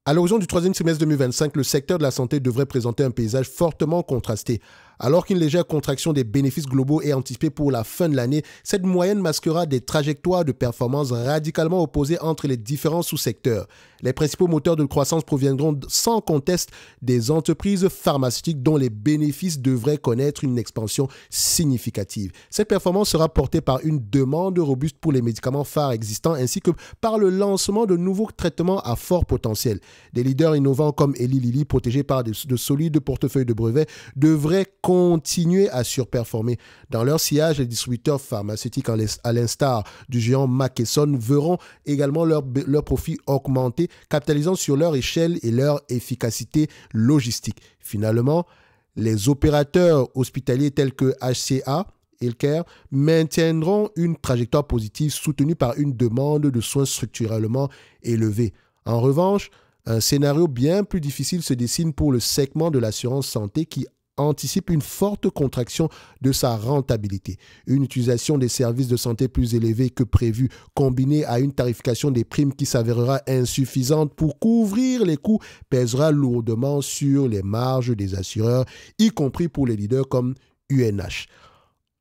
À l'horizon du troisième trimestre 2025, le secteur de la santé devrait présenter un paysage fortement contrasté. Alors qu'une légère contraction des bénéfices globaux est anticipée pour la fin de l'année, cette moyenne masquera des trajectoires de performance radicalement opposées entre les différents sous-secteurs. Les principaux moteurs de croissance proviendront sans conteste des entreprises pharmaceutiques dont les bénéfices devraient connaître une expansion significative. Cette performance sera portée par une demande robuste pour les médicaments phares existants ainsi que par le lancement de nouveaux traitements à fort potentiel. Des leaders innovants comme Eli Lilly, protégés par de solides portefeuilles de brevets, devraient continuer à surperformer. Dans leur sillage, les distributeurs pharmaceutiques, à l'instar du géant McKesson, verront également leur profit augmenter, capitalisant sur leur échelle et leur efficacité logistique. Finalement, les opérateurs hospitaliers tels que HCA, Healthcare, maintiendront une trajectoire positive soutenue par une demande de soins structurellement élevée. En revanche, un scénario bien plus difficile se dessine pour le segment de l'assurance santé qui anticipe une forte contraction de sa rentabilité. Une utilisation des services de santé plus élevée que prévu, combinée à une tarification des primes qui s'avérera insuffisante pour couvrir les coûts, pèsera lourdement sur les marges des assureurs, y compris pour les leaders comme UNH.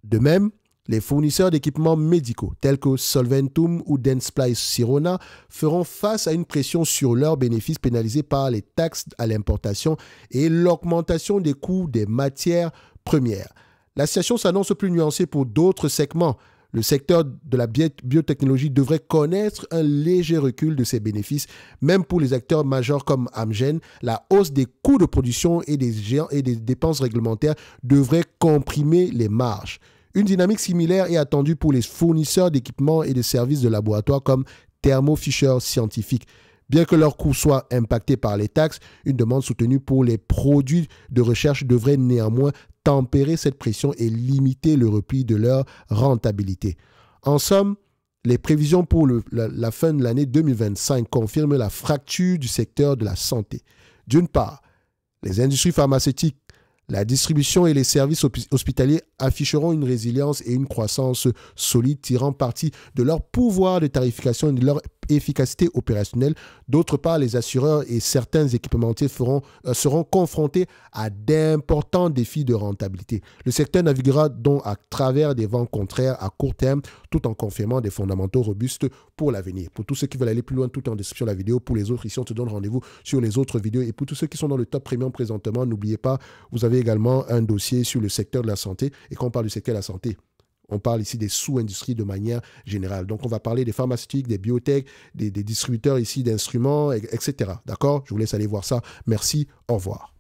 De même, les fournisseurs d'équipements médicaux tels que Solventum ou Dentsply Sirona feront face à une pression sur leurs bénéfices pénalisés par les taxes à l'importation et l'augmentation des coûts des matières premières. La situation s'annonce plus nuancée pour d'autres segments. Le secteur de la biotechnologie devrait connaître un léger recul de ses bénéfices, même pour les acteurs majeurs comme Amgen. La hausse des coûts de production et des dépenses réglementaires devrait comprimer les marges. Une dynamique similaire est attendue pour les fournisseurs d'équipements et de services de laboratoire comme Thermo Fisher Scientific. Bien que leurs coûts soient impactés par les taxes, une demande soutenue pour les produits de recherche devrait néanmoins tempérer cette pression et limiter le repli de leur rentabilité. En somme, les prévisions pour la fin de l'année 2025 confirment la fracture du secteur de la santé. D'une part, les industries pharmaceutiques, la distribution et les services hospitaliers afficheront une résilience et une croissance solide tirant parti de leur pouvoir de tarification et de leur efficacité opérationnelle. D'autre part, les assureurs et certains équipementiers seront confrontés à d'importants défis de rentabilité. Le secteur naviguera donc à travers des vents contraires à court terme tout en confirmant des fondamentaux robustes pour l'avenir. Pour tous ceux qui veulent aller plus loin, tout en description de la vidéo. Pour les autres, ici, on te donne rendez-vous sur les autres vidéos. Et pour tous ceux qui sont dans le top premium présentement, n'oubliez pas, vous avez également un dossier sur le secteur de la santé. Et quand on parle du secteur de la santé, on parle ici des sous-industries de manière générale. Donc, on va parler des pharmaceutiques, des biotech, des distributeurs ici d'instruments, etc. D'accord? Je vous laisse aller voir ça. Merci. Au revoir.